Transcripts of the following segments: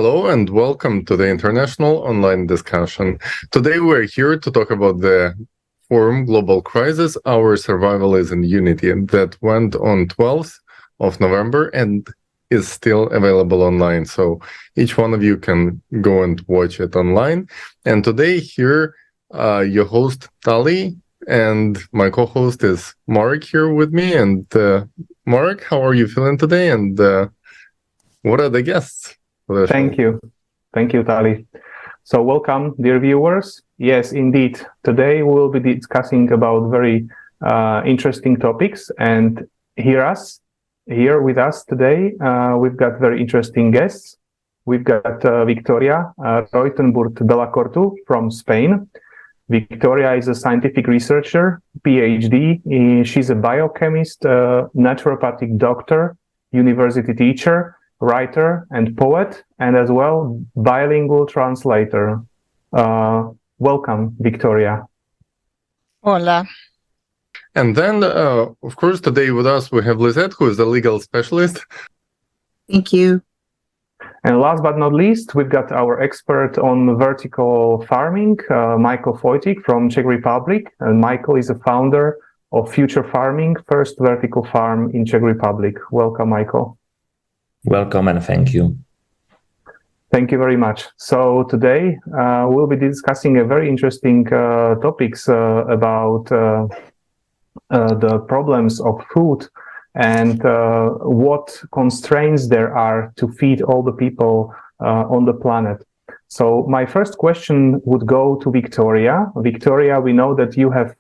Hello and welcome to the International Online Discussion. Today we're here to talk about the forum Global Crisis, Our Survival is in Unity, that went on 12th of November and is still available online. So each one of you can go and watch it online. And today here, your host Tali and my co-host is Mark here with me. And Mark, how are you feeling today? And what are the guests? Thank you, Tali. So welcome, dear viewers. Yes, indeed. Today we'll be discussing about very interesting topics, and here with us today, we've got very interesting guests. We've got Viktoria Roitenburd Belacortu from Spain. Viktoria is a scientific researcher, PhD. She's a biochemist, naturopathic doctor, university teacher, writer and poet, and as well bilingual translator. Welcome, Viktoria. Hola. And then, of course, today with us we have Lissette, who is a legal specialist. Thank you. And last but not least, we've got our expert on vertical farming, Michal Fojtik from Czech Republic. And Michal is a founder of Future Farming, first vertical farm in Czech Republic. Welcome, Michal. Welcome and thank you. Thank you very much. So today we'll be discussing a very interesting topics about the problems of food and what constraints there are to feed all the people on the planet. So my first question would go to Viktoria. Viktoria, we know that you have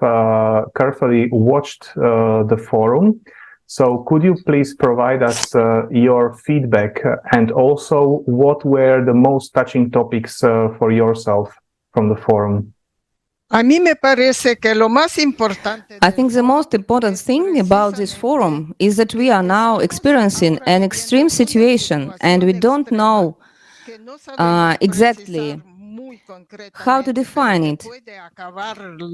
carefully watched the forum. So could you please provide us your feedback and also what were the most touching topics for yourself from the forum? I think the most important thing about this forum is that we are now experiencing an extreme situation and we don't know exactly how to define it,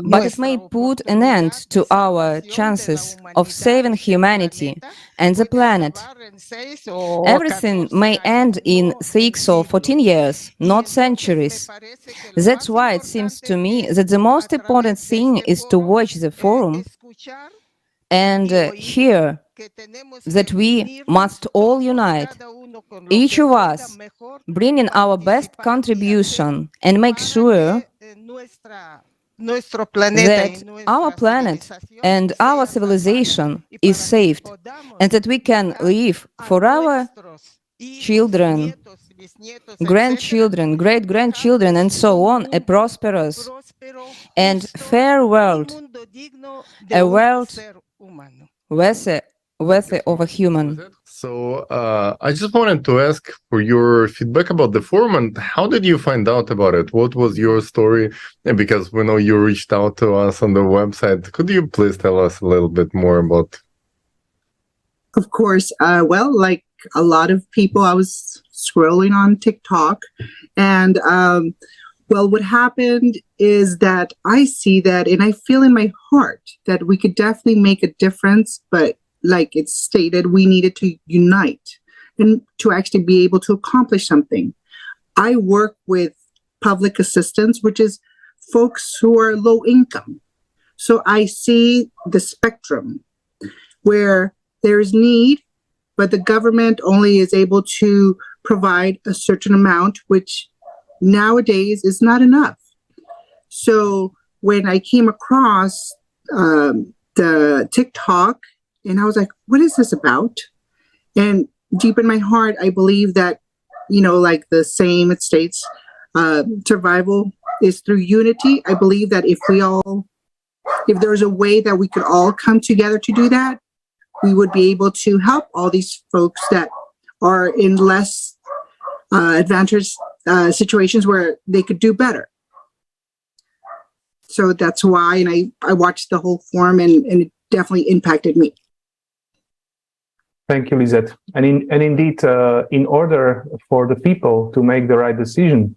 but it may put an end to our chances of saving humanity and the planet. Everything may end in 6 or 14 years, not centuries. That's why it seems to me that the most important thing is to watch the forum and hear that we must all unite, each of us bringing our best contribution and make sure that our planet and our civilization is saved and that we can live for our children, grandchildren, great-grandchildren, and so on, a prosperous and fair world, a world worthy of a human. So I just wanted to ask for your feedback about the forum and how did you find out about it? What was your story? And because we know you reached out to us on the website, could you please tell us a little bit more about? Of course. Well, like a lot of people, I was scrolling on TikTok and well, what happened is that I see that and I feel in my heart that we could definitely make a difference, but like it's stated, we needed to unite and to actually be able to accomplish something. I work with public assistance, which is folks who are low income. So I see the spectrum where there's need, but the government only is able to provide a certain amount, which nowadays is not enough. So when I came across the TikTok, and I was like, what is this about? And deep in my heart, I believe that, you know, like the saying it states, survival is through unity. I believe that if there's a way that we could all come together to do that, we would be able to help all these folks that are in less advantaged situations where they could do better. So that's why, and I watched the whole forum and it definitely impacted me. Thank you, Lissette. And indeed, in order for the people to make the right decision,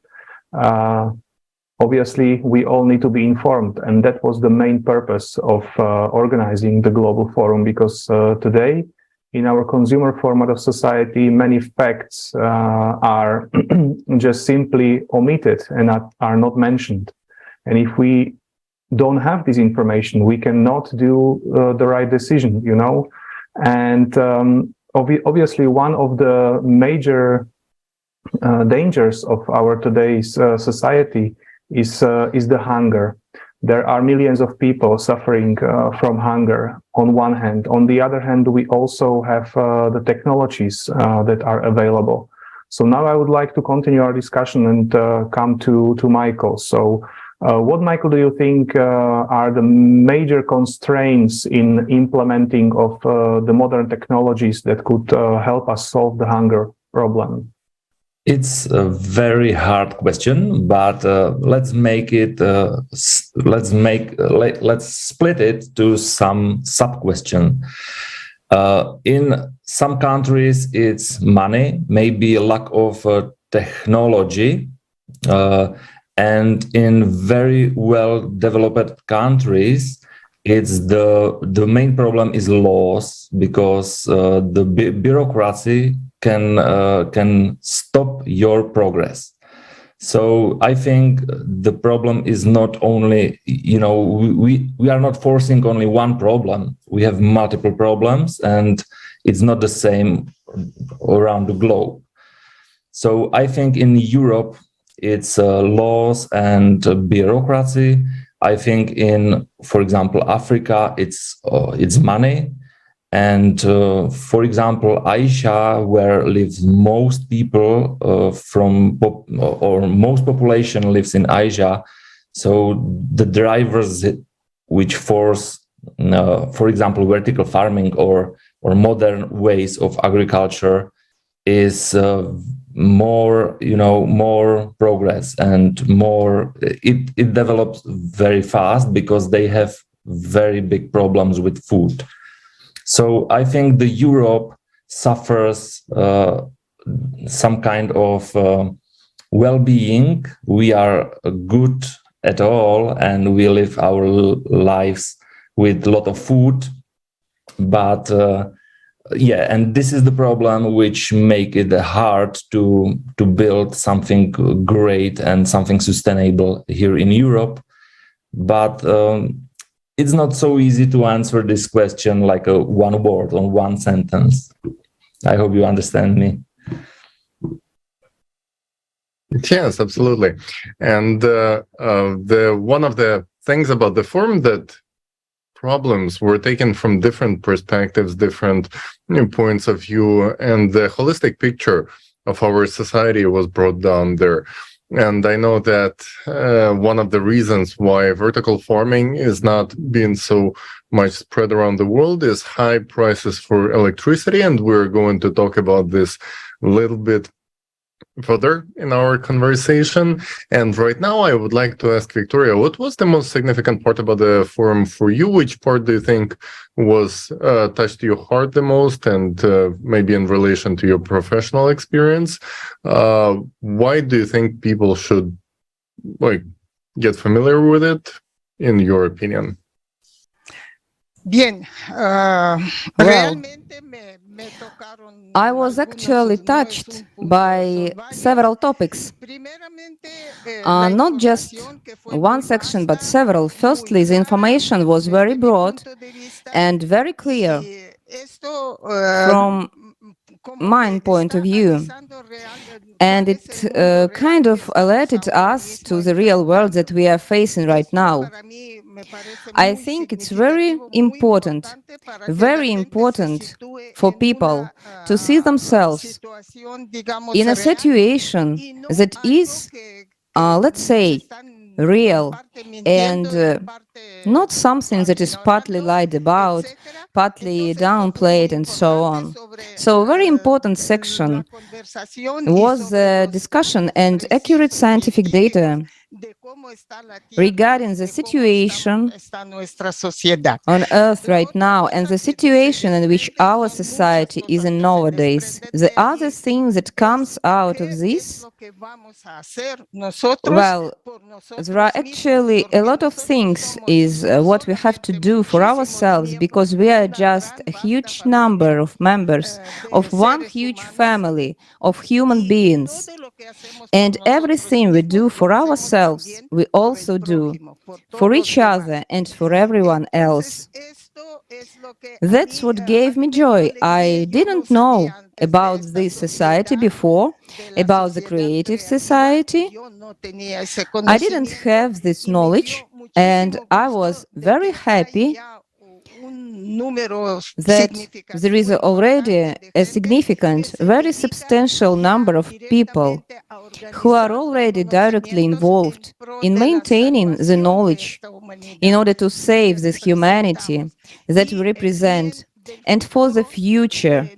obviously, we all need to be informed. And that was the main purpose of organizing the Global Forum, because today in our consumer format of society, many facts are just simply omitted and are not mentioned. And if we don't have this information, we cannot do the right decision, you know. And obviously, one of the major dangers of our today's society is the hunger. There are millions of people suffering from hunger on one hand. On the other hand, we also have the technologies that are available. So now I would like to continue our discussion and come to Michal. So what, Michal, do you think are the major constraints in implementing of the modern technologies that could help us solve the hunger problem? It's a very hard question, but let's split it to some sub-question. In some countries, it's money, maybe a lack of technology, and in very well-developed countries, it's the main problem is laws, because the bureaucracy can stop your progress. So I think the problem is not only, you know, we are not forcing only one problem. We have multiple problems, and it's not the same around the globe. So I think in Europe, it's laws and bureaucracy. I think in, for example, Africa, it's money. And for example, Asia, where lives most people most population lives in Asia. So the drivers which force, for example, vertical farming or modern ways of agriculture is more progress and more. It develops very fast because they have very big problems with food. So I think the Europe suffers some kind of well-being. We are good at all, and we live our lives with a lot of food. But and this is the problem which make it hard to build something great and something sustainable here in Europe. But it's not so easy to answer this question like a one word or one sentence. I hope you understand me. Yes, absolutely. And the one of the things about the forum that problems were taken from different perspectives, different points of view, and the holistic picture of our society was brought down there. And I know that one of the reasons why vertical farming is not being so much spread around the world is high prices for electricity. And we're going to talk about this a little bit further in our conversation. And right now, I would like to ask Viktoria, what was the most significant part about the forum for you? Which part do you think was touched your heart the most, and maybe in relation to your professional experience? Why do you think people should get familiar with it, in your opinion? Bien, I was actually touched by several topics, not just one section, but several. Firstly, the information was very broad and very clear from my point of view, and it kind of alerted us to the real world that we are facing right now. I think it's very important for people to see themselves in a situation that is, let's say, real, and not something that is partly lied about, partly downplayed, and so on. So a very important section was the discussion and accurate scientific data regarding the situation on Earth right now and the situation in which our society is in nowadays. The other thing that comes out of this, well, there are actually a lot of things is what we have to do for ourselves, because we are just a huge number of members of one huge family of human beings. And everything we do for ourselves, we also do for each other and for everyone else. That's what gave me joy. I didn't know about this society before, about the creative society. I didn't have this knowledge, and I was very happy that there is already a significant, very substantial number of people who are already directly involved in maintaining the knowledge in order to save this humanity that we represent and for the future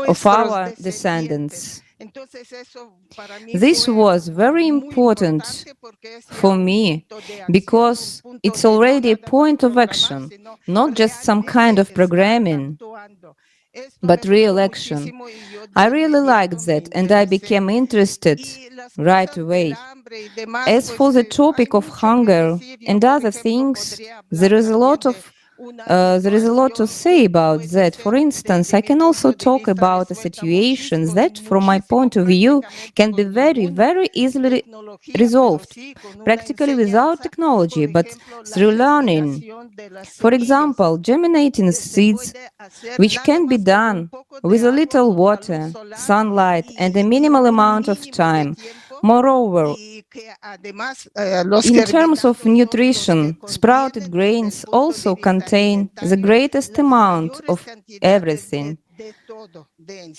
of our descendants. This was very important for me because it's already a point of action, not just some kind of programming, but real action. I really liked that and I became interested right away. As for the topic of hunger and other things, there is a lot to say about that. For instance, I can also talk about a situation that, from my point of view, can be very, very easily resolved, practically without technology, but through learning. For example, germinating seeds, which can be done with a little water, sunlight, and a minimal amount of time. Moreover, in terms of nutrition, sprouted grains also contain the greatest amount of everything: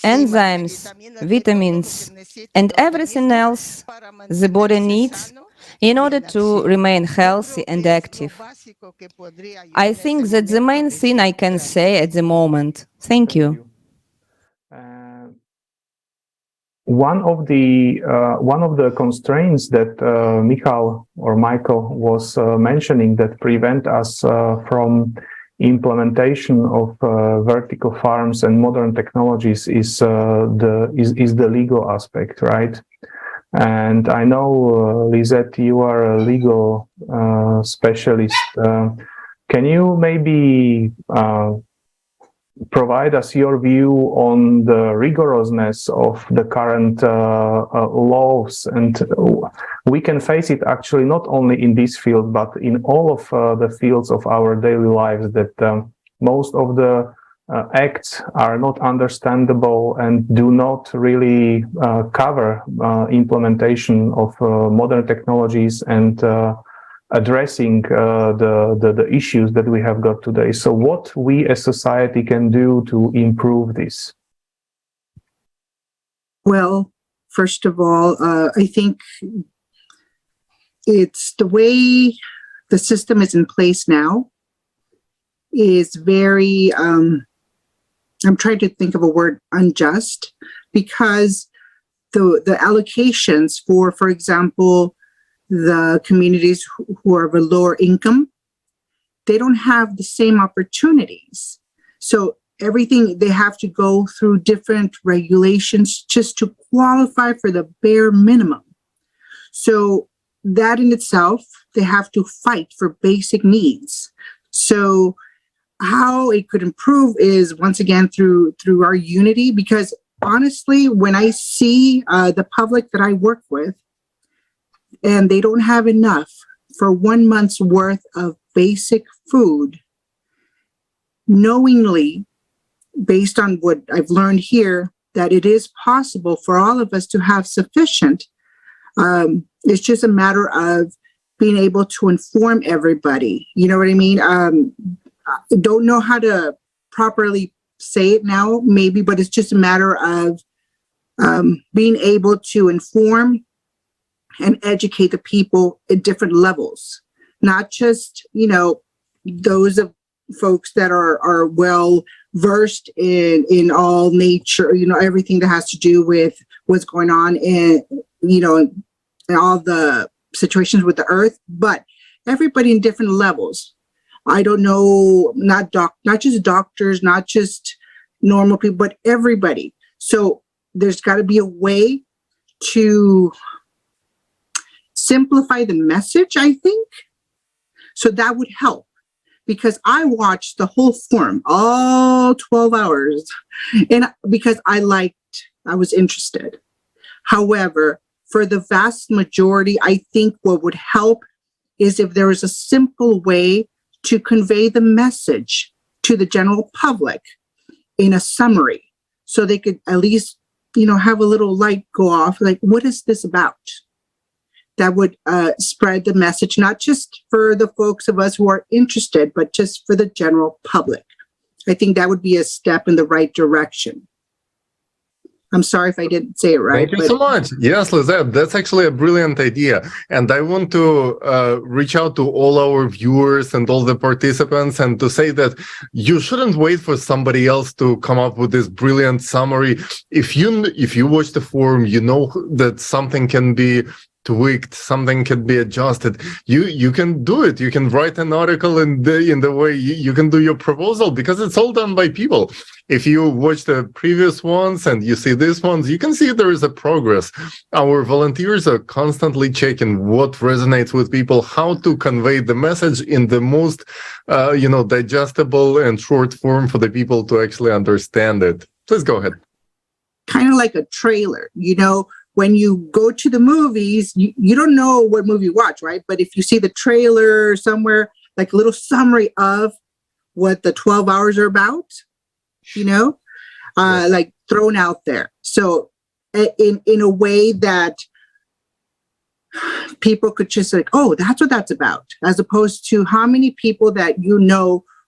enzymes, vitamins, and everything else the body needs in order to remain healthy and active. I think that's the main thing I can say at the moment. Thank you. One of the constraints that Michal was mentioning that prevent us from implementation of vertical farms and modern technologies is the legal aspect, right? And I know, Lissette, you are a legal specialist. Can you maybe provide us your view on the rigorousness of the current laws? And we can face it actually not only in this field, but in all of the fields of our daily lives, that most of the acts are not understandable and do not really cover implementation of modern technologies and addressing the issues that we have got today. So what we as society can do to improve this? Well, first of all, I think it's the way the system is in place now is very, I'm trying to think of a word, unjust, because the allocations for example, the communities who are of a lower income, they don't have the same opportunities. So everything, they have to go through different regulations just to qualify for the bare minimum. So that in itself, they have to fight for basic needs. So how it could improve is, once again, through our unity, because honestly, when I see the public that I work with, and they don't have enough for 1 month's worth of basic food, knowingly, based on what I've learned here, that it is possible for all of us to have sufficient. It's just a matter of being able to inform everybody. You know what I mean? I don't know how to properly say it now, maybe, but it's just a matter of being able to inform and educate the people at different levels, not just, those of folks that are well versed in all nature, everything that has to do with what's going on in, in all the situations with the earth, but everybody in different levels. I don't know, not just doctors, not just normal people, but everybody. So there's got to be a way to simplify the message, I think. So that would help, because I watched the whole forum, all 12 hours, and because I was interested. However, for the vast majority, I think what would help is if there was a simple way to convey the message to the general public in a summary, so they could at least, have a little light go off, like, what is this about? That would spread the message, not just for the folks of us who are interested, but just for the general public. I think that would be a step in the right direction. I'm sorry if I didn't say it right. Thank you so much. Yes, Lissette, that's actually a brilliant idea. And I want to reach out to all our viewers and all the participants and to say that you shouldn't wait for somebody else to come up with this brilliant summary. If you watch the forum, you know that something can be tweaked, something can be adjusted. You can do it. You can write an article in the way you can do your proposal, because it's all done by people. If you watch the previous ones and you see these ones, you can see there is a progress. Our volunteers are constantly checking what resonates with people, how to convey the message in the most digestible and short form for the people to actually understand it. Please go ahead. Kind of like a trailer, when you go to the movies, you don't know what movie you watch, right? But if you see the trailer somewhere, like a little summary of what the 12 hours are about, like thrown out there. So in a way that people could just like, oh, that's what that's about, as opposed to how many people that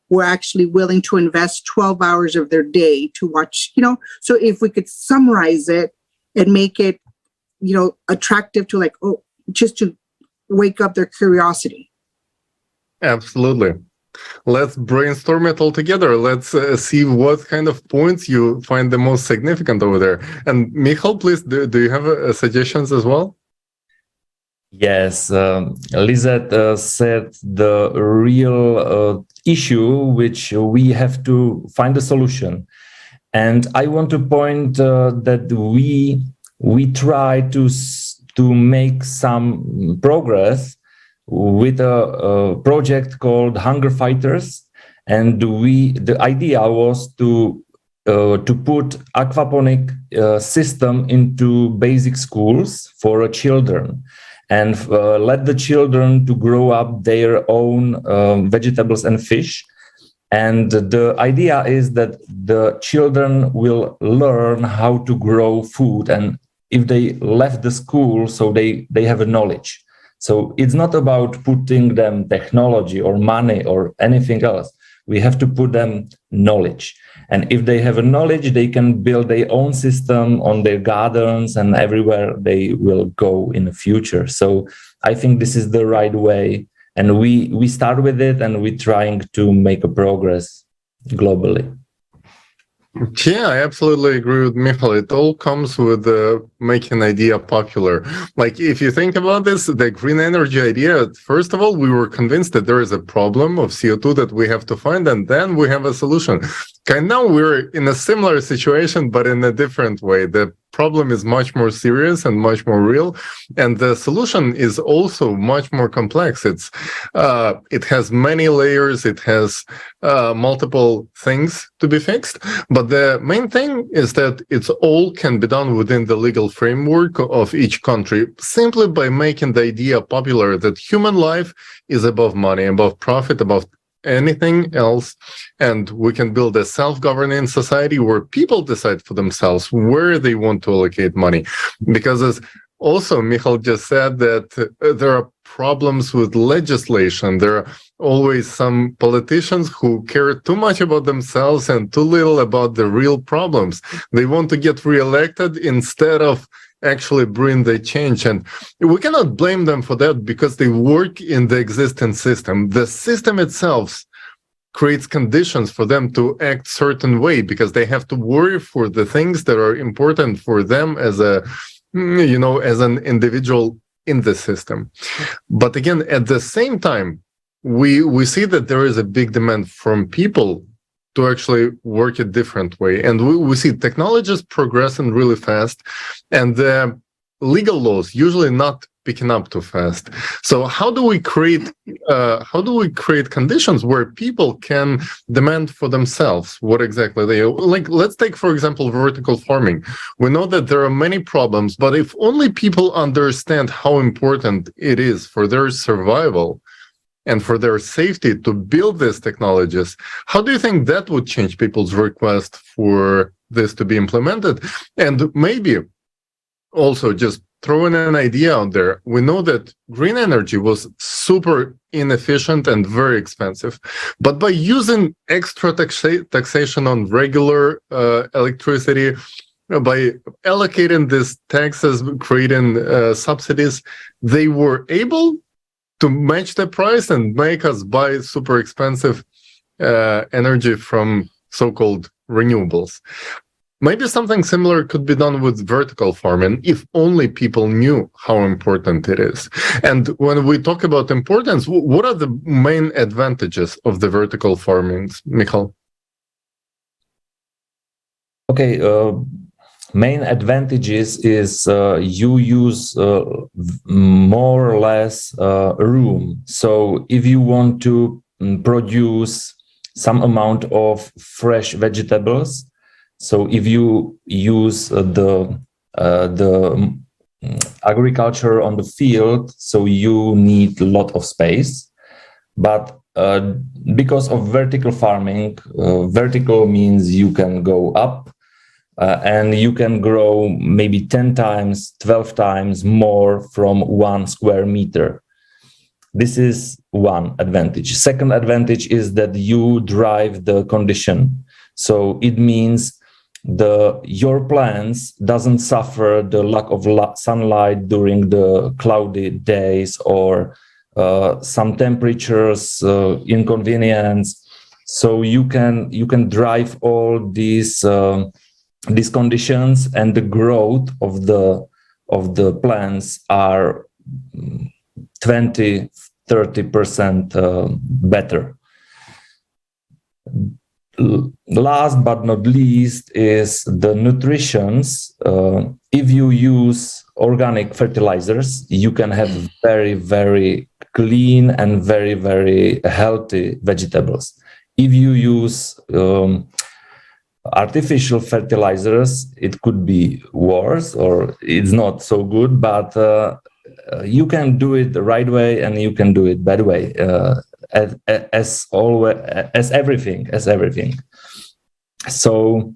were actually willing to invest 12 hours of their day to watch, So if we could summarize it and make it, attractive to just to wake up their curiosity. Absolutely. Let's brainstorm it all together. Let's see what kind of points you find the most significant over there. And Michal, please, do you have suggestions as well? Yes, Lissette said the real issue, which we have to find a solution. And I want to point that we try to make some progress with a project called Hunger Fighters, and the idea was to put aquaponic system into basic schools for children, and let the children to grow up their own vegetables and fish. And the idea is that the children will learn how to grow food, and if they left the school, so they have a knowledge. So it's not about putting them technology or money or anything else. We have to put them knowledge. And if they have a knowledge, they can build their own system on their gardens and everywhere they will go in the future. So I think this is the right way. And we start with it, and we're trying to make a progress globally. Yeah, I absolutely agree with Michal. It all comes with making an idea popular. Like, if you think about this, the green energy idea, first of all, we were convinced that there is a problem of CO2 that we have to find, and then we have a solution. Okay, now we're in a similar situation, but in a different way. The problem is much more serious and much more real, and the solution is also much more complex. It has many layers, it has multiple things to be fixed, but the main thing is that it's all can be done within the legal framework of each country, simply by making the idea popular that human life is above money, above profit, above anything else, and we can build a self-governing society where people decide for themselves where they want to allocate money. Because as also Michal just said, that there are problems with legislation. There are always some politicians who care too much about themselves and too little about the real problems. They want to get re-elected instead of actually bring the change, and we cannot blame them for that, because they work in the existing system. The system itself creates conditions for them to act certain way, because they have to worry for the things that are important for them as a as an individual in the system. But again, at the same time, we see that there is a big demand from people to actually work a different way. And we see technologies progressing really fast, and the legal laws usually not picking up too fast. So how do we create conditions where people can demand for themselves what exactly they like? Let's take, for example, vertical farming. We know that there are many problems, but if only people understand how important it is for their survival and for their safety to build these technologies, how do you think that would change people's request for this to be implemented? And maybe also just throwing an idea out there, we know that green energy was super inefficient and very expensive, but by using extra taxation on regular electricity, by allocating these taxes, creating subsidies, they were able to match the price and make us buy super expensive energy from so-called renewables. Maybe something similar could be done with vertical farming if only people knew how important it is. And when we talk about importance, what are the main advantages of the vertical farmings, Michal? Okay, main advantages is you use more or less room. So if you want to produce some amount of fresh vegetables, so if you use the agriculture on the field, so you need a lot of space. But because of vertical farming, vertical means you can go up and you can grow maybe 10 times, 12 times more from 1 square meter. This is one advantage. Second advantage is that you drive the condition. So it means your plants doesn't suffer the lack of sunlight during the cloudy days or some temperatures, inconvenience. So you can drive all these conditions, and the growth of the plants are 20-30% better. Last but not least is the nutritions. If you use organic fertilizers, you can have very, very clean and very, very healthy vegetables. If you use artificial fertilizers, it could be worse or it's not so good, but you can do it the right way and you can do it bad way. As always, as everything. So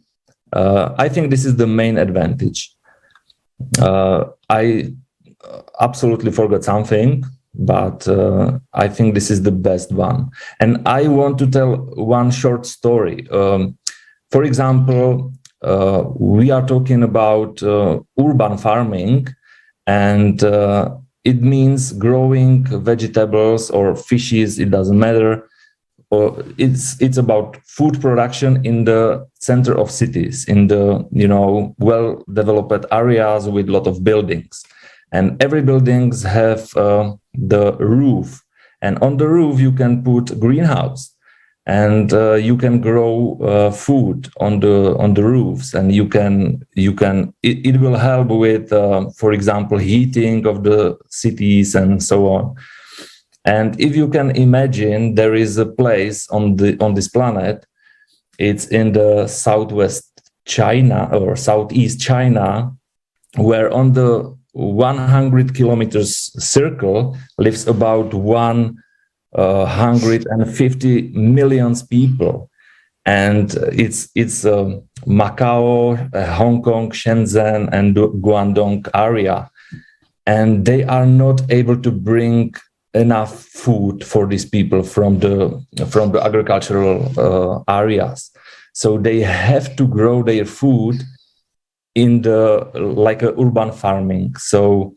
I think this is the main advantage. I absolutely forgot something, but I think this is the best one. And I want to tell one short story. For example, we are talking about urban farming, and it means growing vegetables or fishes, it doesn't matter. Or it's about food production in the center of cities, in the well-developed areas with a lot of buildings. And every buildings have the roof. And on the roof you can put greenhouse, and you can grow food on the roofs, and it will help with, for example, heating of the cities and so on. And if you can imagine, there is a place on this planet, it's in the southwest China or southeast China, where on the 100 kilometers circle lives about 150 million people, and it's Macau, Hong Kong, Shenzhen, and Guangdong area, and they are not able to bring enough food for these people from the agricultural areas, so they have to grow their food in like a urban farming. So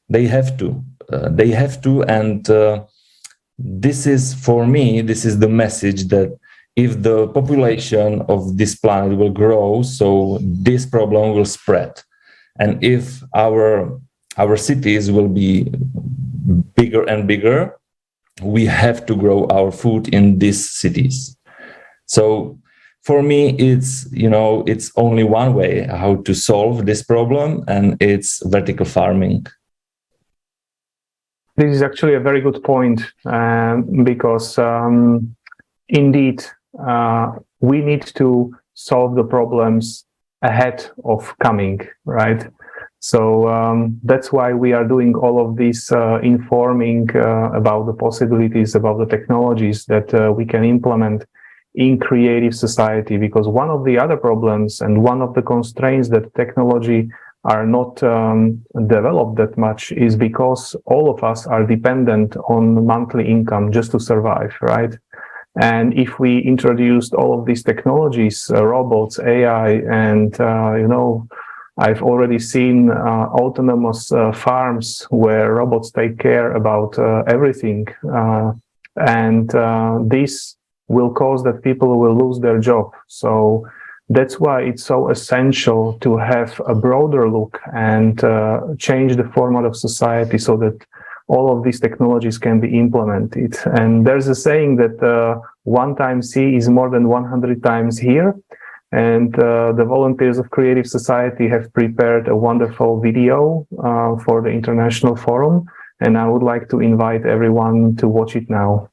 they have to, and this is, for me, this is the message that if the population of this planet will grow, so this problem will spread. And if our our cities will be bigger and bigger, we have to grow our food in these cities. So for me, it's only one way how to solve this problem, and it's vertical farming. This is actually a very good point, because indeed, we need to solve the problems ahead of coming, right? So that's why we are doing all of this informing about the possibilities, about the technologies that we can implement in creative society, because one of the other problems and one of the constraints that technology are not developed that much is because all of us are dependent on monthly income just to survive, right? And if we introduced all of these technologies, robots, AI, and I've already seen autonomous farms where robots take care about everything, and this will cause that people will lose their job. So that's why it's so essential to have a broader look and change the format of society so that all of these technologies can be implemented. And there's a saying that one time see is more than 100 times here. And the volunteers of Creative Society have prepared a wonderful video for the International Forum. And I would like to invite everyone to watch it now.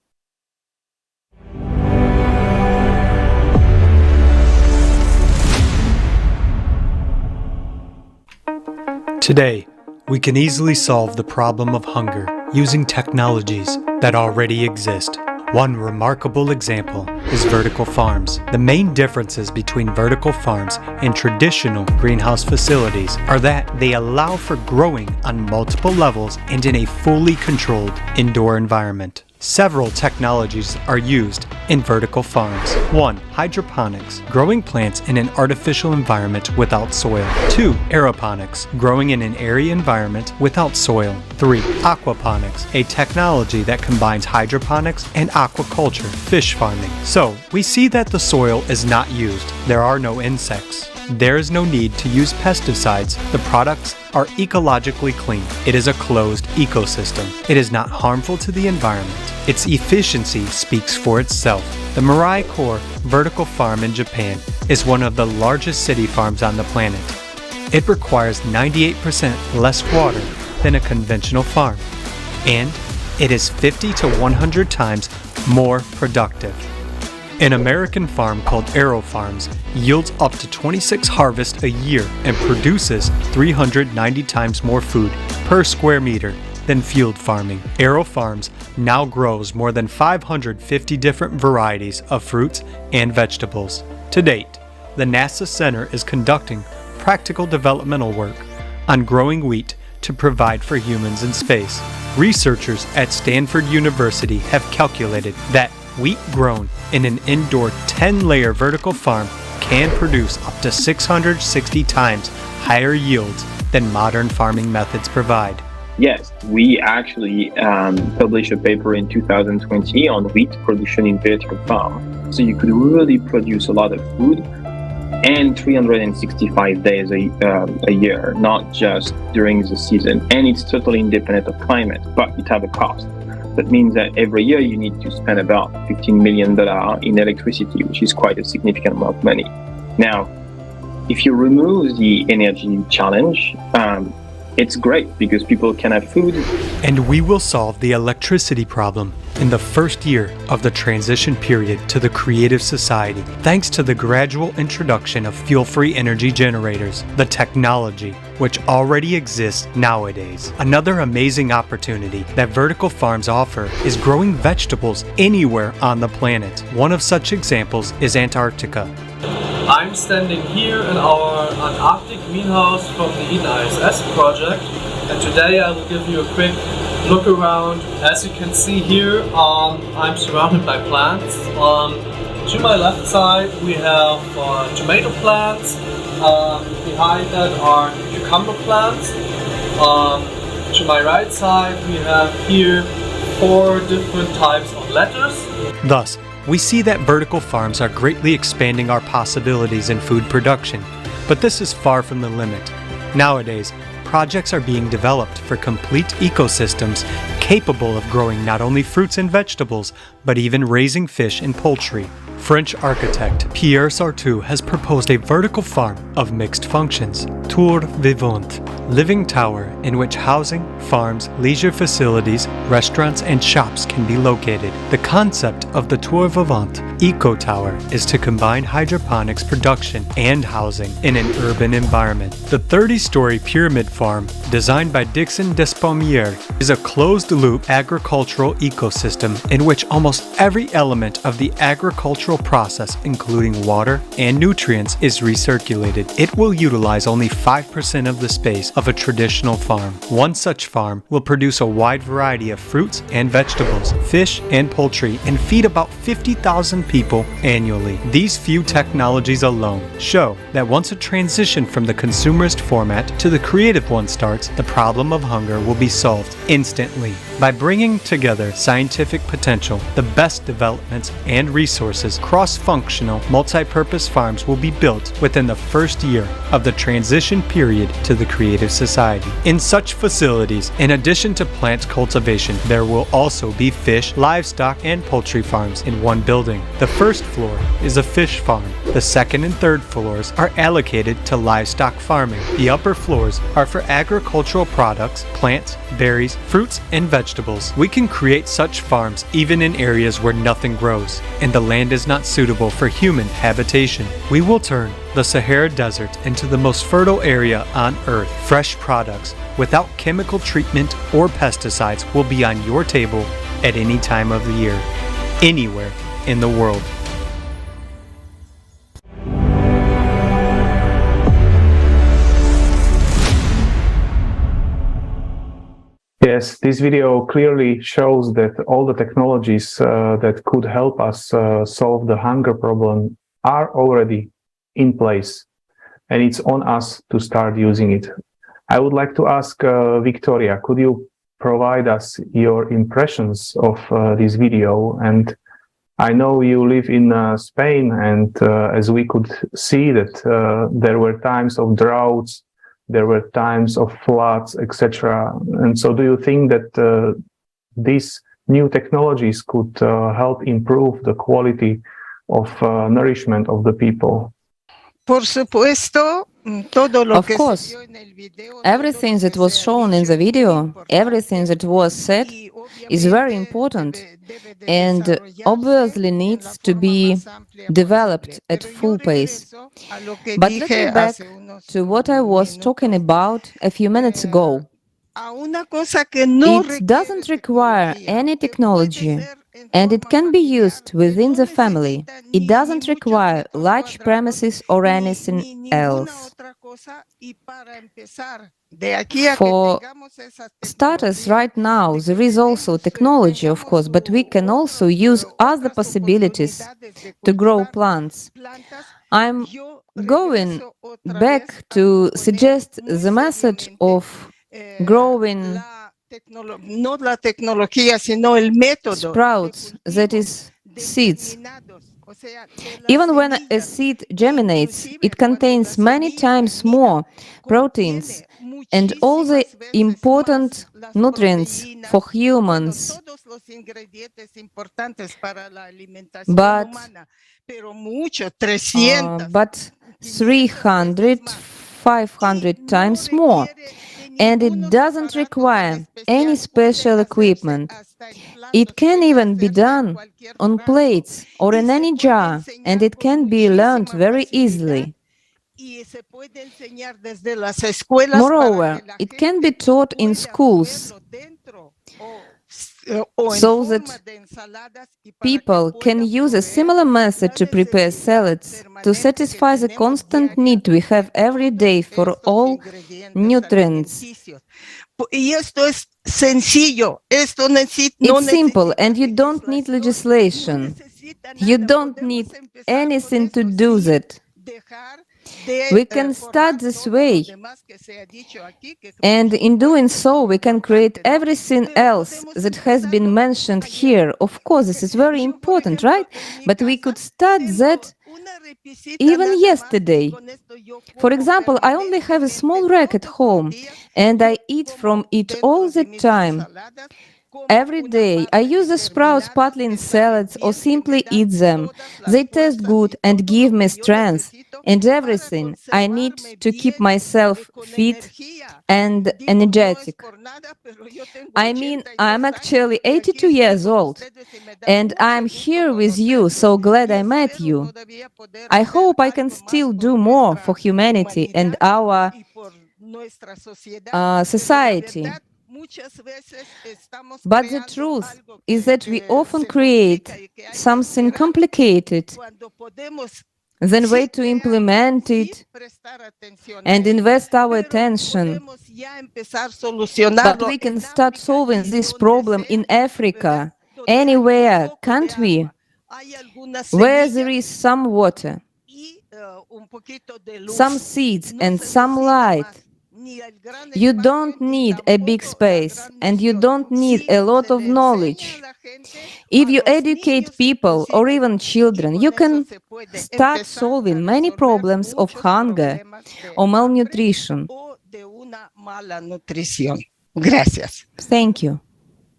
Today, we can easily solve the problem of hunger using technologies that already exist. One remarkable example is vertical farms. The main differences between vertical farms and traditional greenhouse facilities are that they allow for growing on multiple levels and in a fully controlled indoor environment. Several technologies are used in vertical farms. 1. Hydroponics, growing plants in an artificial environment without soil. 2. Aeroponics, growing in an airy environment without soil. 3. Aquaponics, a technology that combines hydroponics and aquaculture, fish farming. So, we see that the soil is not used. There are no insects. There is no need to use pesticides. The products are ecologically clean. It is a closed ecosystem. It is not harmful to the environment. Its efficiency speaks for itself. The Mirai Core vertical farm in Japan is one of the largest city farms on the planet. It requires 98% less water than a conventional farm, and it is 50 to 100 times more productive. An American farm called Aero Farms yields up to 26 harvests a year and produces 390 times more food per square meter than field farming. Aero Farms now grows more than 550 different varieties of fruits and vegetables. To date, the NASA Center is conducting practical developmental work on growing wheat to provide for humans in space. Researchers at Stanford University have calculated that wheat grown in an indoor 10-layer vertical farm can produce up to 660 times higher yields than modern farming methods provide. Yes, we actually published a paper in 2020 on wheat production in vertical farm. So you could really produce a lot of food and 365 days a year, not just during the season. And it's totally independent of climate, but it has a cost. That means that every year you need to spend about $15 million in electricity, which is quite a significant amount of money. Now, if you remove the energy challenge, it's great because people can have food. And we will solve the electricity problem in the first year of the transition period to the Creative Society, thanks to the gradual introduction of fuel-free energy generators, the technology which already exists nowadays. Another amazing opportunity that vertical farms offer is growing vegetables anywhere on the planet. One of such examples is Antarctica. I'm standing here in our Antarctic greenhouse from the Eden ISS project, and today I will give you a quick look around. As you can see here, I'm surrounded by plants. To my left side we have tomato plants, behind that are cucumber plants. To my right side we have here 4 different types of lettuce. Thus, we see that vertical farms are greatly expanding our possibilities in food production, but this is far from the limit. Nowadays, projects are being developed for complete ecosystems capable of growing not only fruits and vegetables, but even raising fish and poultry. French architect Pierre Sartou has proposed a vertical farm of mixed functions, Tour Vivant, living tower in which housing, farms, leisure facilities, restaurants, and shops can be located. The concept of the Tour Vivant Eco Tower is to combine hydroponics production and housing in an urban environment. The 30-story pyramid farm, designed by Dixon Despommier, is a closed-loop agricultural ecosystem in which almost every element of the agricultural process, including water and nutrients, is recirculated. It will utilize only 5% of the space of a traditional farm. One such farm will produce a wide variety of fruits and vegetables, fish and poultry, and feed about 50,000 people annually. These few technologies alone show that once a transition from the consumerist format to the creative one starts, the problem of hunger will be solved instantly. By bringing together scientific potential, the best developments and resources, cross-functional, multi-purpose farms will be built within the first year of the transition period to the creative society. In such facilities, in addition to plant cultivation, there will also be fish, livestock, and poultry farms in one building. The first floor is a fish farm. The second and third floors are allocated to livestock farming. The upper floors are for agricultural products, plants, berries, fruits, and vegetables. We can create such farms even in areas where nothing grows and the land is not suitable for human habitation. We will turn the Sahara Desert into the most fertile area on Earth. Fresh products without chemical treatment or pesticides will be on your table at any time of the year, anywhere in the world. Yes, this video clearly shows that all the technologies that could help us solve the hunger problem are already in place, and it's on us to start using it. I would like to ask Viktoria, could you provide us your impressions of this video? And I know you live in Spain, and as we could see that there were times of droughts, there were times of floods, etc. And so do you think that these new technologies could help improve the quality of nourishment of the people? Of course, everything that was shown in the video, everything that was said is very important and obviously needs to be developed at full pace. But let me back to what I was talking about a few minutes ago. It doesn't require any technology, and it can be used within the family. It doesn't require large premises or anything else. For starters, right now, there is also technology, of course, but we can also use other possibilities to grow plants. I'm going back to suggest the method of growing sprouts, that is, seeds. Even when a seed germinates, it contains many times more proteins and all the important nutrients for humans. But 300, 500 times more. And it doesn't require any special equipment. It can even be done on plates or in any jar, and it can be learned very easily. Moreover, it can be taught in schools so that people can use a similar method to prepare salads to satisfy the constant need we have every day for all nutrients. It's simple, and you don't need legislation. You don't need anything to do that. We can start this way, and in doing so, we can create everything else that has been mentioned here. Of course, this is very important, right? But we could start that even yesterday. For example, I only have a small rack at home, and I eat from it all the time. Every day, I use the sprouts partly in salads or simply eat them. They taste good and give me strength and everything I need to keep myself fit and energetic. I mean, I'm actually 82 years old, and I'm here with you, so glad I met you. I hope I can still do more for humanity and our society. But the truth is that we often create something complicated, then wait to implement it and invest our attention. But we can start solving this problem in Africa, anywhere, can't we? Where there is some water, some seeds and some light. You don't need a big space and you don't need a lot of knowledge. If you educate people or even children, you can start solving many problems of hunger or malnutrition. Thank you.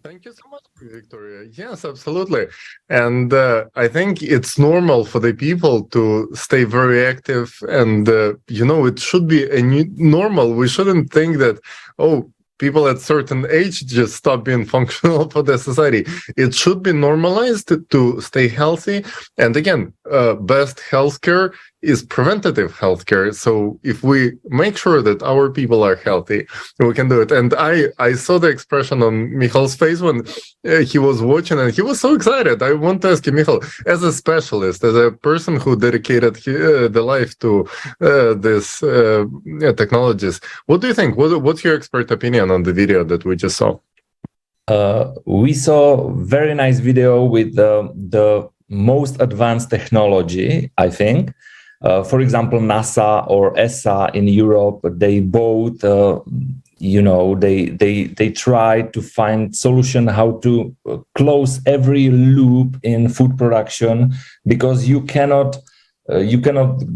Thank you so much, Victoria. Yes, absolutely. And I think it's normal for the people to stay very active. And, it should be a new normal. We shouldn't think that, people at certain age just stop being functional for the society. It should be normalized to stay healthy. And again, best healthcare is preventative healthcare. So if we make sure that our people are healthy, we can do it. And I saw the expression on Michal's face when he was watching, and he was so excited. I want to ask you, Michal, as a specialist, as a person who dedicated the life to these technologies, what do you think? What's your expert opinion on the video that we just saw? We saw very nice video with the most advanced technology, I think. For example, NASA or ESA in Europe, they both, they try to find solution how to close every loop in food production, because you cannot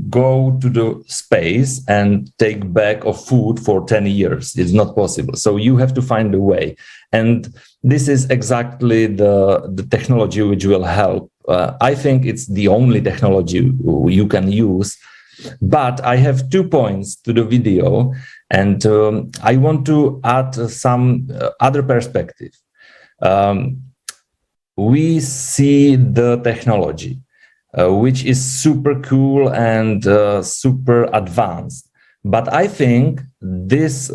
go to the space and take back of food for 10 years. It's not possible. So you have to find a way. And this is exactly the technology which will help. I think it's the only technology you can use. But I have 2 points to the video, and I want to add some other perspective. We see the technology, which is super cool and super advanced. But I think this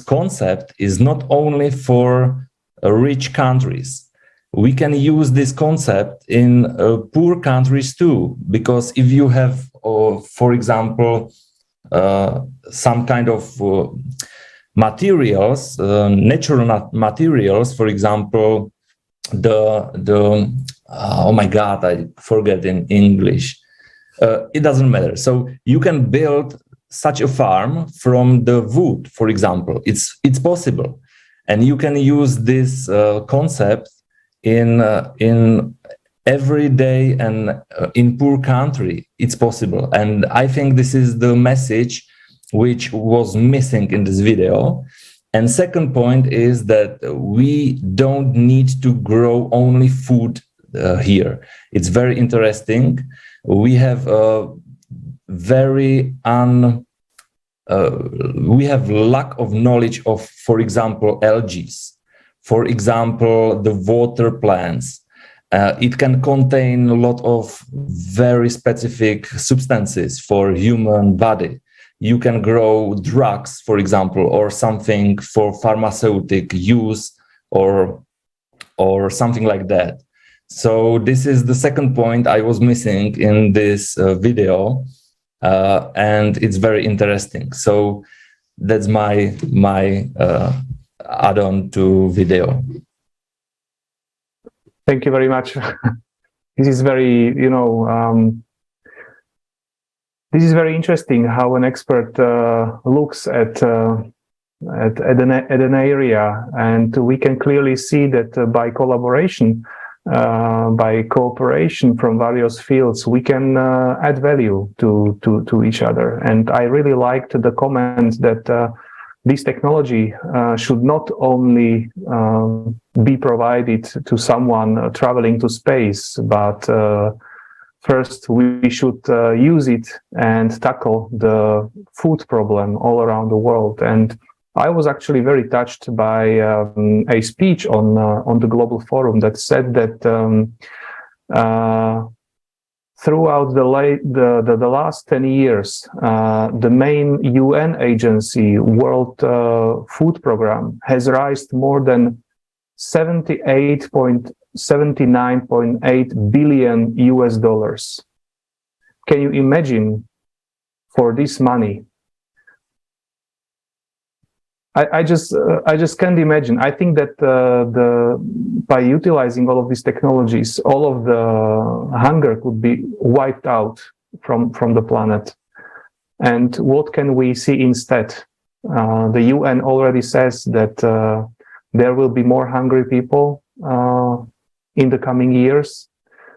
concept is not only for rich countries. We can use this concept in poor countries too, because if you have, for example, some kind of materials, natural materials, for example, oh my God, I forget in English. It doesn't matter. So you can build such a farm from the wood, for example. It's possible, and you can use this concept in every day and in poor country. It's possible, and I think this is the message which was missing in this video. And second point is that we don't need to grow only food here. It's very interesting. We have we have lack of knowledge of, for example, algae, for example, the water plants. It can contain a lot of very specific substances for human body. You can grow drugs, for example, or something for pharmaceutic use, or something like that. So this is the second point I was missing in this video, and it's very interesting. So that's my add-on to video. Thank you very much. This is very, this is very interesting how an expert looks at an area, and we can clearly see that by collaboration, by cooperation from various fields, we can add value to each other. And I really liked the comment that this technology should not only be provided to someone traveling to space, but first we should use it and tackle the food problem all around the world. And I was actually very touched by a speech on the Global Forum that said that throughout the last 10 years, the main UN agency, World Food Program, has raised more than 79.8 billion US dollars. Can you imagine for this money? I just can't imagine. I think that by utilizing all of these technologies, all of the hunger could be wiped out from the planet. And what can we see instead? The UN already says that there will be more hungry people in the coming years.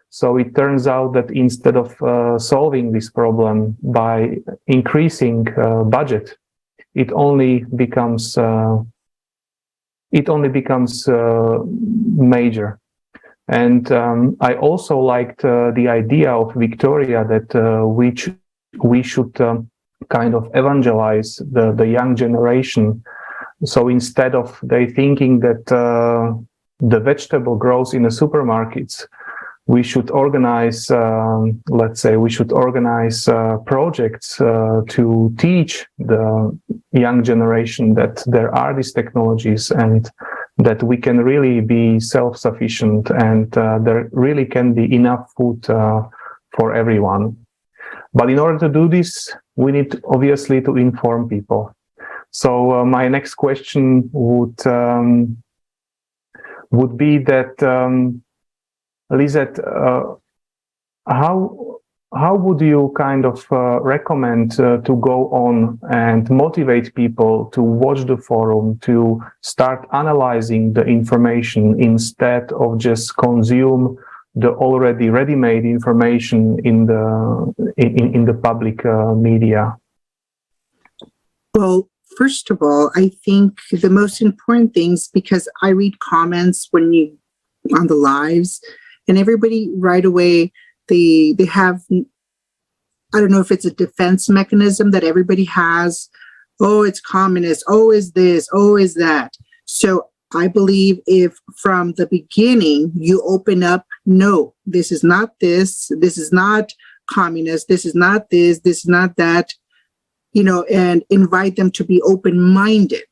So it turns out that instead of solving this problem by increasing budget, it only becomes major. And I also liked the idea of Viktoria that we should kind of evangelize the young generation. So instead of they thinking that the vegetable grows in the supermarkets, we should organize, projects to teach the young generation that there are these technologies and that we can really be self-sufficient, and there really can be enough food for everyone. But in order to do this, we need obviously to inform people. So my next question would be that, Lissette, how would you kind of recommend to go on and motivate people to watch the forum, to start analyzing the information instead of just consume the already ready-made information in the public media? Well, first of all, I think the most important things, because I read comments when you on the lives, and everybody right away, they have, I don't know if it's a defense mechanism that everybody has. Oh, it's communist. Oh, is this? Oh, is that? So I believe if from the beginning you open up, no, this is not this. This is not communist. This is not this. This is not that, and invite them to be open-minded.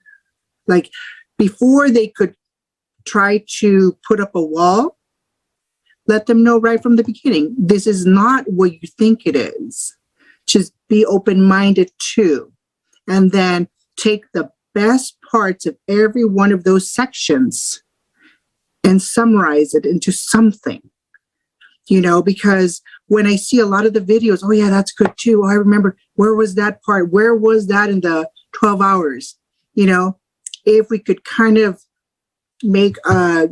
Like before they could try to put up a wall, let them know right from the beginning, this is not what you think it is. Just be open-minded too. And then take the best parts of every one of those sections and summarize it into something, because when I see a lot of the videos, oh yeah, that's good too. Oh, I remember, where was that part? Where was that in the 12 hours? If we could kind of make a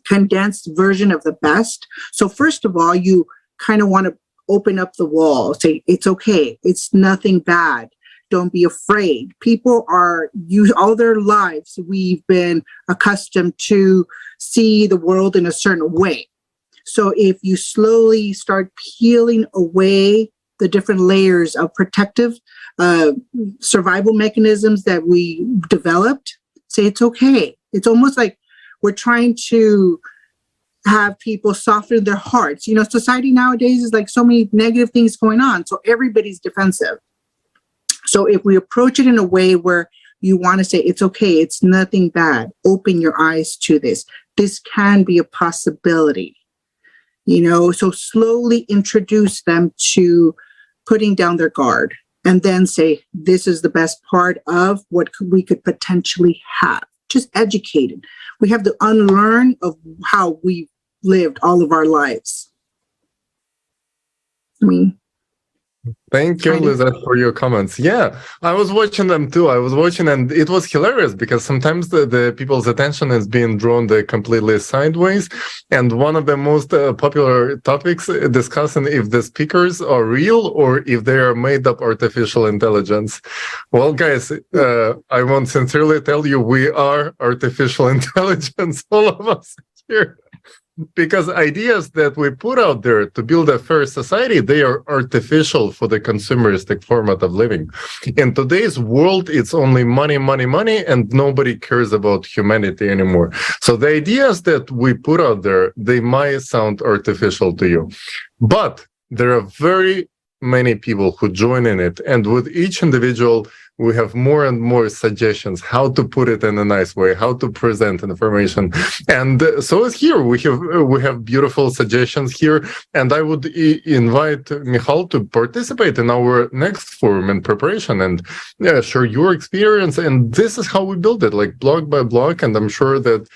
condensed version of the best. So first of all, you kind of want to open up the wall, say, it's okay. It's nothing bad. Don't be afraid. People are, all their lives, we've been accustomed to see the world in a certain way. So if you slowly start peeling away the different layers of protective survival mechanisms that we developed, say it's okay. It's almost like we're trying to have people soften their hearts. Society nowadays is like so many negative things going on. So everybody's defensive. So if we approach it in a way where you want to say, it's okay, it's nothing bad, open your eyes to this. This can be a possibility. So slowly introduce them to putting down their guard and then say, this is the best part of what we could potentially have. Just educated. We have to unlearn of how we lived all of our lives. Thank you, Lissette, for your comments. Yeah, I was watching them too. I was watching, and it was hilarious because sometimes the people's attention is being drawn completely sideways. And one of the most popular topics discussing if the speakers are real or if they are made up artificial intelligence. Well, guys, I want to sincerely tell you, we are artificial intelligence, all of us here. Because ideas that we put out there to build a fair society, they are artificial for the consumeristic format of living. In today's world, it's only money, money, money, and nobody cares about humanity anymore. So the ideas that we put out there, they might sound artificial to you. But there are very many people who join in it. And with each individual, we have more and more suggestions how to put it in a nice way, how to present information. And so is here. We have beautiful suggestions here. And I would invite Michal to participate in our next forum in preparation and share your experience. And this is how we build it, like block by block. And I'm sure that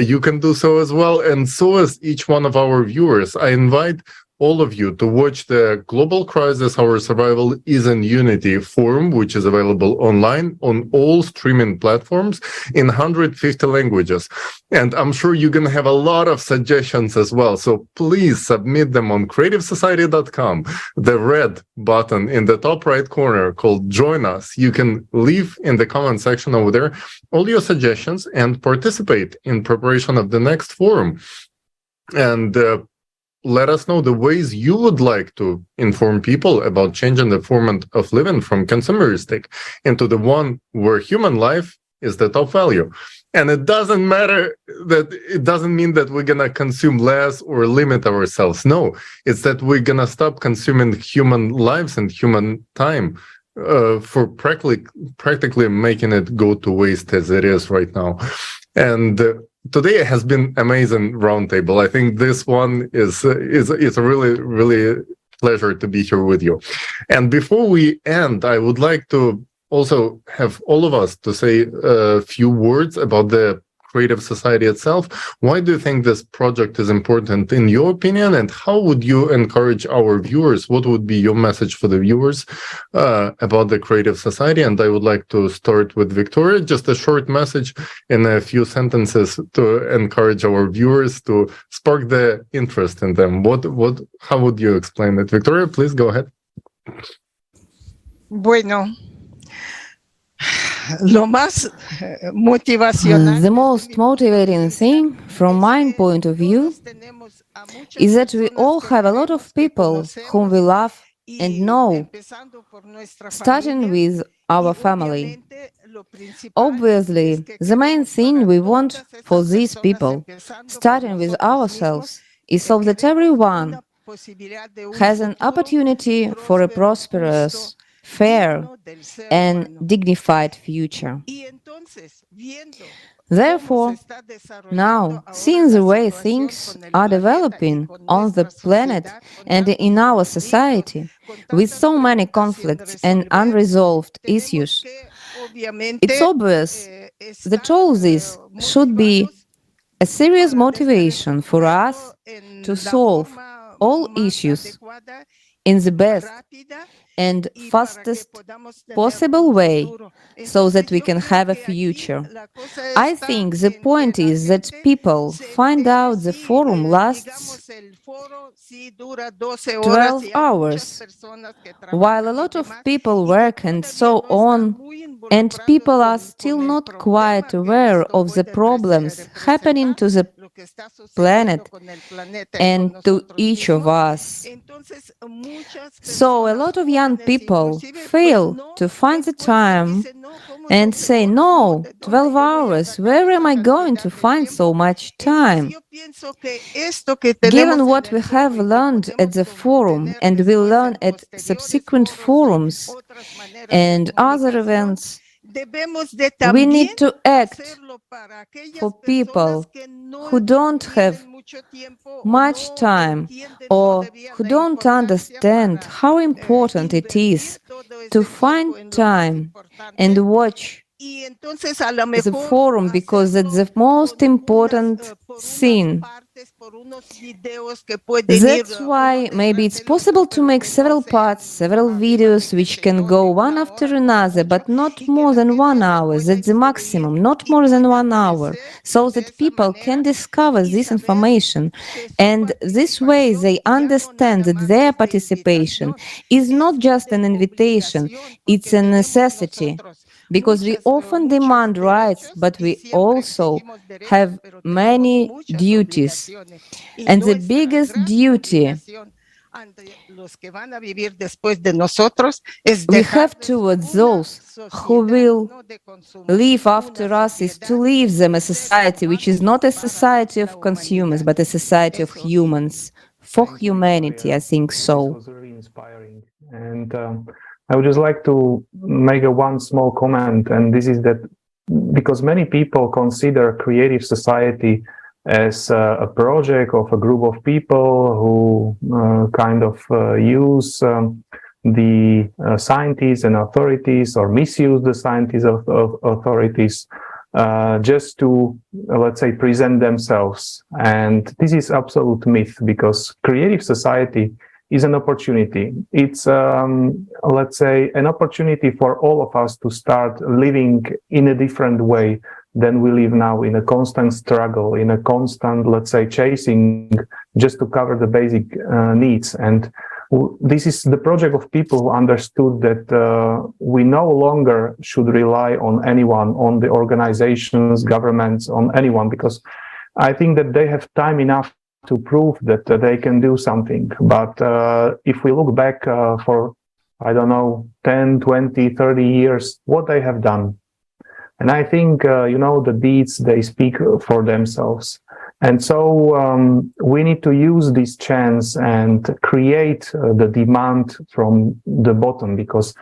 you can do so as well. And so is each one of our viewers. I invite all of you to watch the Global Crisis, Our Survival is in Unity forum, which is available online on all streaming platforms in 150 languages. And I'm sure you're going to have a lot of suggestions as well. So please submit them on creativesociety.com, the red button in the top right corner called Join Us. You can leave in the comment section over there all your suggestions and participate in preparation of the next forum. And let us know the ways you would like to inform people about changing the format of living from consumeristic into the one where human life is the top value. And it doesn't matter that it doesn't mean that we're going to consume less or limit ourselves. No, it's that we're going to stop consuming human lives and human time for practically making it go to waste as it is right now. And today has been amazing roundtable. I think this one is a really pleasure to be here with you. And before we end, I would like to also have all of us to say a few words about the Creative Society itself. Why do you think this project is important in your opinion, and how would you encourage our viewers? What would be your message for the viewers about the Creative Society? And I would like to start with Viktoria, just a short message in a few sentences to encourage our viewers to spark the interest in them. How would you explain it? Viktoria, please go ahead. Bueno, the most motivating thing, from my point of view, is that we all have a lot of people whom we love and know, starting with our family. Obviously, the main thing we want for these people, starting with ourselves, is so that everyone has an opportunity for a prosperous, fair and dignified future. Therefore, now, seeing the way things are developing on the planet and in our society, with so many conflicts and unresolved issues, it's obvious that all this should be a serious motivation for us to solve all issues in the best and fastest possible way so that we can have a future. I think the point is that people find out the forum lasts 12 hours, while a lot of people work and so on, and people are still not quite aware of the problems happening to the planet and to each of us. So a lot of young people fail to find the time and say, no, 12 hours, where am I going to find so much time? Given what we have learned at the forum and will learn at subsequent forums and other events, we need to act for people who don't have much time or who don't understand how important it is to find time and watch the forum because that's the most important thing. That's why maybe it's possible to make several parts, several videos, which can go one after another, but not more than 1 hour. That's the maximum, not more than 1 hour, so that people can discover this information. And this way they understand that their participation is not just an invitation, it's a necessity. Because we often demand rights, but we also have many duties. And the biggest duty we have towards those who will live after us is to leave them a society which is not a society of consumers, but a society of humans. For humanity, I think so. This was really inspiring. And I would just like to make one small comment, and this is that because many people consider creative society as a project of a group of people who kind of use the scientists and authorities or misuse the scientists of authorities just to, let's say, present themselves. And this is absolute myth, because creative society is an opportunity. It's, let's say, an opportunity for all of us to start living in a different way than we live now, in a constant struggle, in a constant, let's say, chasing just to cover the basic needs. And this is the project of people who understood that we no longer should rely on anyone, on the organizations, governments, on anyone, because I think that they have time enough to prove that they can do something. But if we look back for, I don't know, 10, 20, 30 years, what they have done. And I think, the deeds, they speak for themselves. And so we need to use this chance and create the demand from the bottom, because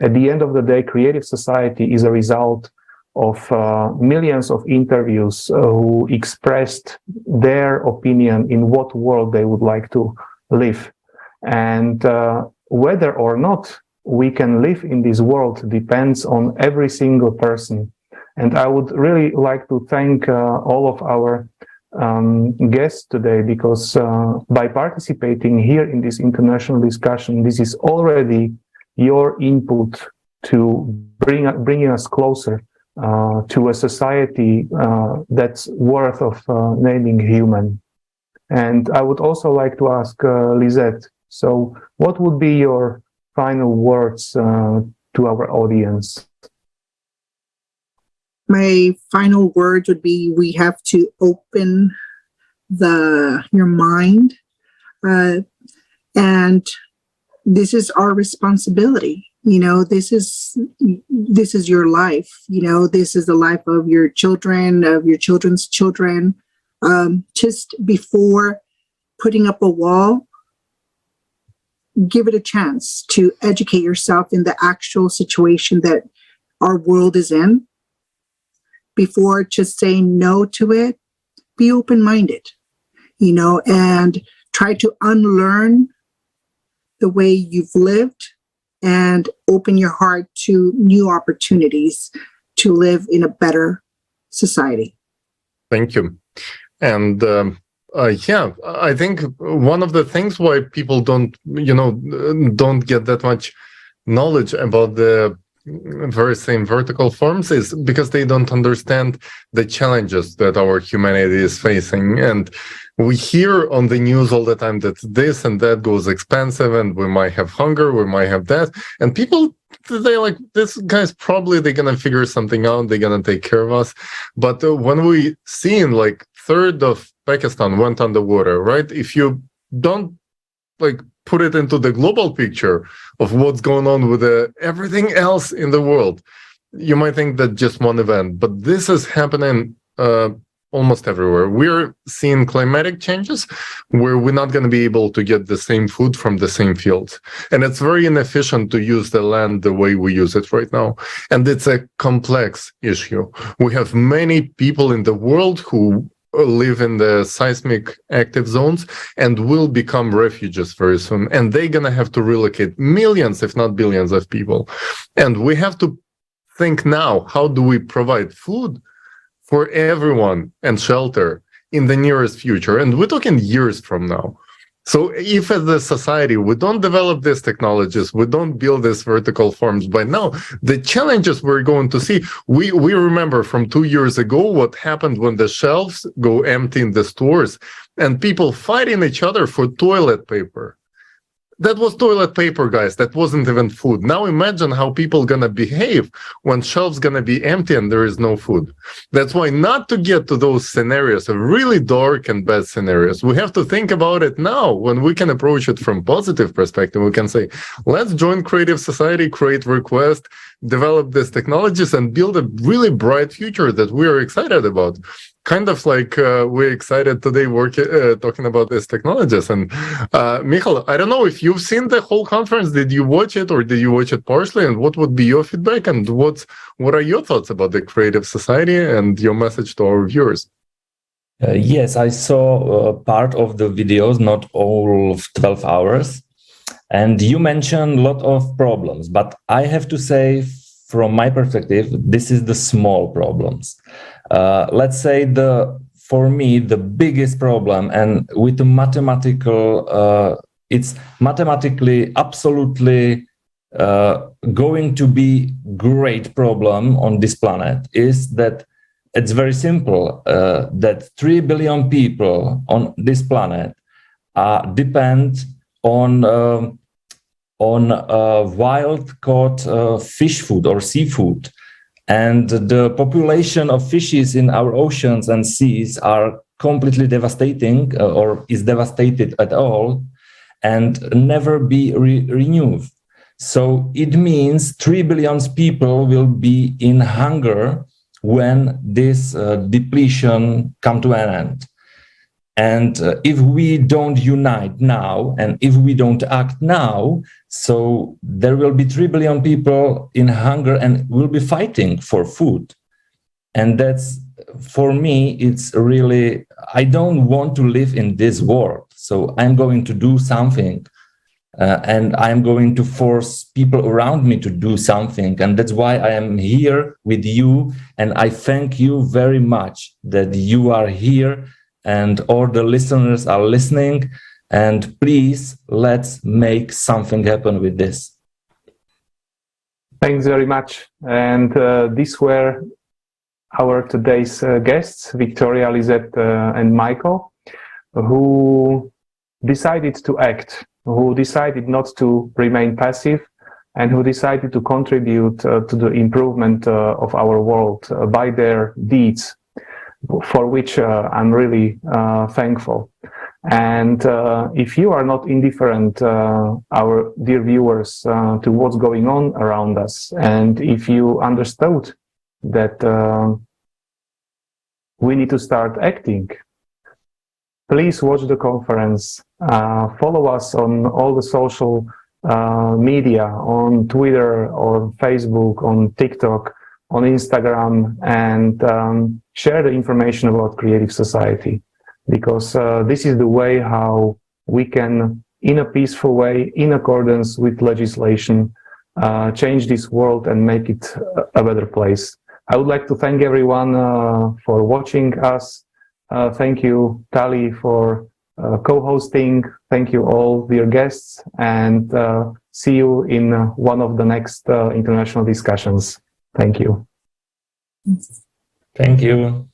at the end of the day, creative society is a result of millions of interviews who expressed their opinion in what world they would like to live. And whether or not we can live in this world depends on every single person. And I would really like to thank all of our guests today, because by participating here in this international discussion, this is already your input to bringing us closer to a society that's worth of naming human. And I would also like to ask Lissette, so what would be your final words to our audience? My final words would be, we have to open your mind, and this is our responsibility. This is your life. This is the life of your children, of your children's children. Just before putting up a wall, give it a chance to educate yourself in the actual situation that our world is in. Before just saying no to it, be open-minded, and try to unlearn the way you've lived and open your heart to new opportunities to live in a better society. Thank you. And I think one of the things why people don't get that much knowledge about the very same vertical forms is because they don't understand the challenges that our humanity is facing. And we hear on the news all the time that this and that goes expensive, and we might have hunger, we might have that. And people, they're like, this guy's probably, they're going to figure something out, they're going to take care of us. But when we seen like third of Pakistan went underwater, right? If you don't put it into the global picture of what's going on with everything else in the world, you might think that just one event, but this is happening almost everywhere. We're seeing climatic changes where we're not going to be able to get the same food from the same fields. And it's very inefficient to use the land the way we use it right now. And it's a complex issue. We have many people in the world who live in the seismic active zones and will become refugees very soon. And they're going to have to relocate millions, if not billions of people. And we have to think now, how do we provide food for everyone and shelter in the nearest future? And we're talking years from now. So if as a society, we don't develop these technologies, we don't build these vertical farms by now, the challenges we're going to see, we remember from 2 years ago what happened when the shelves go empty in the stores and people fighting each other for toilet paper. That was toilet paper, guys. That wasn't even food. Now imagine how people gonna behave when shelves gonna be empty and there is no food. That's why not to get to those scenarios of really dark and bad scenarios, we have to think about it now when we can approach it from positive perspective. We can say, let's join creative society, create request, develop these technologies and build a really bright future that we are excited about. Kind of like we're excited today talking about these technologies. And Michal, I don't know if you've seen the whole conference. Did you watch it or did you watch it partially? And what would be your feedback? And what are your thoughts about the creative society and your message to our viewers? Yes, I saw part of the videos, not all of 12 hours. And you mentioned a lot of problems, but I have to say, from my perspective, this is the small problems. Let's say for me, the biggest problem, and with the mathematical, it's mathematically absolutely going to be great problem on this planet, is that it's very simple, that 3 billion people on this planet depend on wild caught fish food or seafood. And the population of fishes in our oceans and seas are completely devastating or is devastated at all and never be renewed. So it means 3 billion people will be in hunger when this depletion come to an end. And if we don't unite now, and if we don't act now, so there will be 3 billion people in hunger and will be fighting for food. And that's, for me, it's really, I don't want to live in this world. So I'm going to do something. And I'm going to force people around me to do something. And that's why I am here with you. And I thank you very much that you are here and all the listeners are listening. And please, let's make something happen with this. Thanks very much. And these were our today's guests, Viktoria, Lissette, and Michal, who decided to act, who decided not to remain passive, and who decided to contribute to the improvement of our world by their deeds, for which I'm really thankful. And if you are not indifferent, our dear viewers, to what's going on around us, and if you understood that we need to start acting, please watch the conference, follow us on all the social media, on Twitter, or Facebook, on TikTok, on Instagram, and share the information about Creative Society, because this is the way how we can, in a peaceful way, in accordance with legislation, change this world and make it a better place. I would like to thank everyone for watching us. Thank you, Tali, for co-hosting. Thank you all dear guests, and see you in one of the next international discussions. Thank you. Thank you.